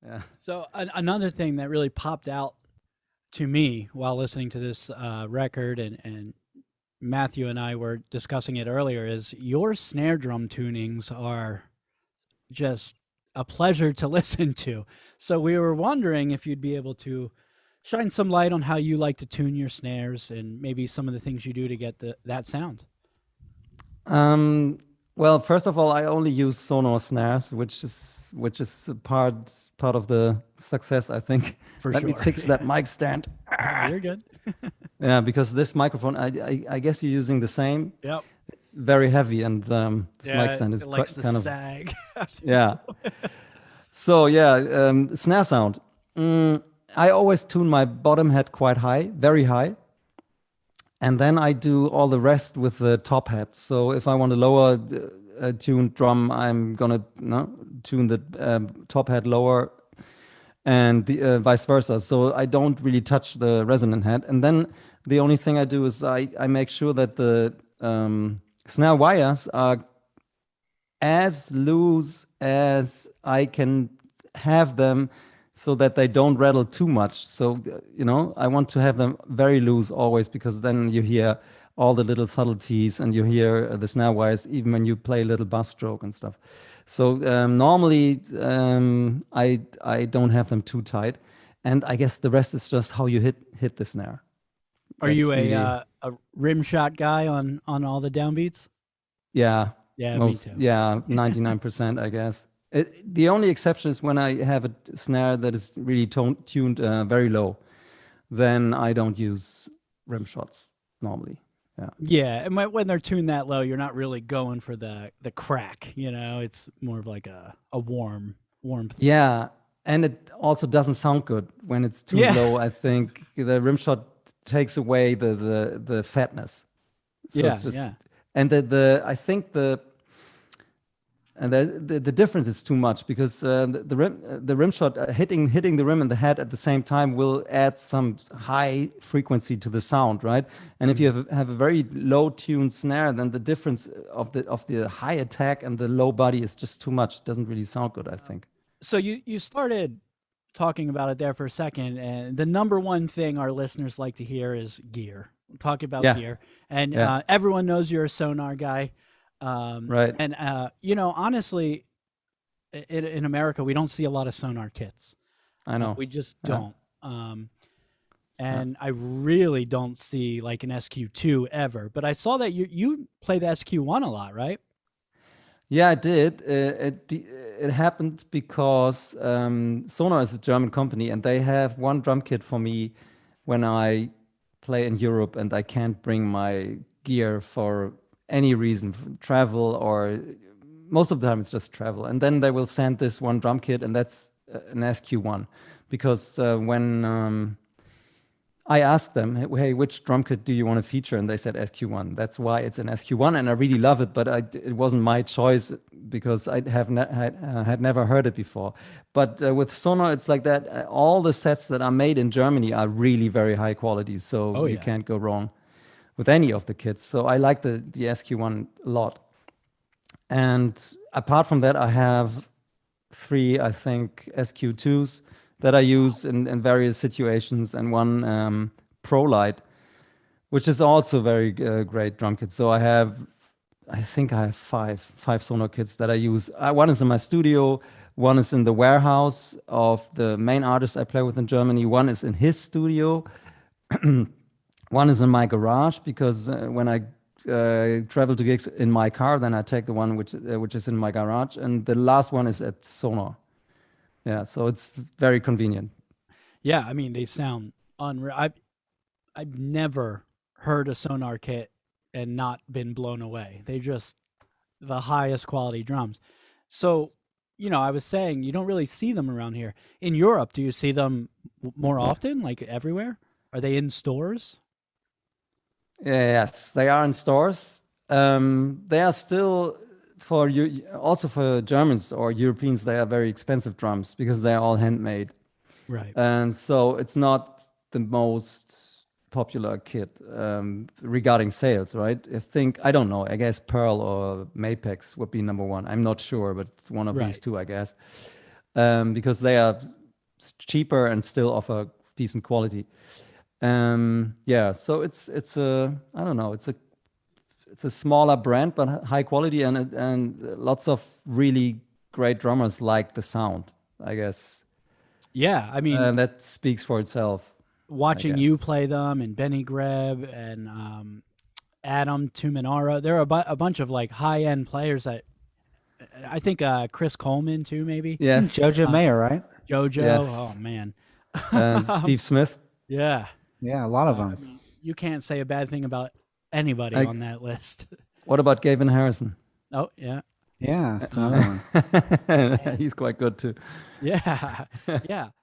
Yeah. So another thing that really popped out to me while listening to this record, and Matthew and I were discussing it earlier, is your snare drum tunings are just a pleasure to listen to. So we were wondering if you'd be able to shine some light on how you like to tune your snares and maybe some of the things you do to get that sound. Um, well, first of all, I only use Sonor snares, which is a part of the success, I think. For Let me sure. fix that Yeah. mic stand. No, you're good. Yeah, because this microphone, I guess you're using the same. Yep. It's very heavy, and this mic Yeah, stand is it likes quite to kind of, sag. yeah. So yeah, snare sound. Mm, I always tune my bottom head quite high, very high, and then I do all the rest with the top hat. So if I want a lower tuned drum, I'm gonna no, tune the top hat lower, and vice versa. So I don't really touch the resonant head. And then the only thing I do is I make sure that the snare wires are as loose as I can have them so that they don't rattle too much. So, I want to have them very loose always because then you hear all the little subtleties and you hear the snare wires even when you play a little bass stroke and stuff. So normally I don't have them too tight, and I guess the rest is just how you hit the snare. Are you That's really a rim shot guy on all the downbeats? Yeah, Yeah, me too. 99%, I guess. The only exception is when I have a snare that is really tuned very low, then I don't use rim shots normally. Yeah. Yeah, and when they're tuned that low, you're not really going for the crack. It's more of like a warmth. Yeah, and it also doesn't sound good when it's tuned Yeah, low. I think the rim shot takes away the fatness. So yeah, it's just yeah. and the I think the difference is too much because the rim shot hitting the rim and the head at the same time will add some high frequency to the sound, right? And if you Mhm. have a very low tuned snare, then the difference of the high attack and the low body is just too much. It doesn't really sound good, I think. So you started talking about it there for a second, and the number one thing our listeners like to hear is gear. Talk about Yeah, gear, and yeah, everyone knows you're a Sonar guy. right. And honestly, in America, we don't see a lot of Sonar kits. I know. We just Yeah, don't. Um, yeah. and I really don't see like an SQ2 ever. But I saw that you play the SQ1 a lot, right? Yeah, I did. It happened because Sonor is a German company, and they have one drum kit for me when I play in Europe, and I can't bring my gear for any reason, for travel or most of the time it's just travel. And then they will send this one drum kit, and that's an SQ1, because when I asked them, hey, which drum kit do you want to feature? And they said SQ1. That's why it's an SQ1, and I really love it. But it wasn't my choice because I had never heard it before. But with Sonor, it's like that. All the sets that are made in Germany are really very high quality, so Oh you yeah. can't go wrong with any of the kits. So I like the SQ1 a lot. And apart from that, I have three, I think, SQ2s that I use in various situations, and one Pro Light, which is also very great drum kit. So I think I have five Sonor kits that I use. One is in my studio, one is in the warehouse of the main artist I play with in Germany, one is in his studio, one is in my garage because when I travel to gigs in my car, then I take the one which is in my garage, and the last one is at Sonor. Yeah, so it's very convenient. Yeah, I mean they sound unreal. I've never heard a Sonar kit and not been blown away. They just the highest quality drums. So, I was saying you don't really see them around here. In Europe, do you see them more often, like everywhere? Are they in stores? Yes, they are in stores. They are still for you, also for Germans or Europeans. They are very expensive drums because they are all handmade. Right. So it's not the most popular kit regarding sales, right? I don't know. I guess Pearl or Mapex would be number one. I'm not sure, but one of these Right. two, I guess. because they are cheaper and still offer decent quality. Yeah, so it's a, I don't know, it's a smaller brand but high quality, and lots of really great drummers like the sound, I guess. Yeah, I mean, And that speaks for itself, I watching you guess. play them and Benny Greb and Adam Tuminara, there are a bunch of like high end players that I think Chris Coleman too, maybe Yes, Jojo uh, Mayer, right? JoJo. Oh yes. man, Steve Smith. yeah. Yeah, a lot of I them. mean, you can't say a bad thing about anybody I, on that list. what about Gavin Harrison? Oh yeah, Yeah, that's another one. man. He's quite good too. Yeah, yeah.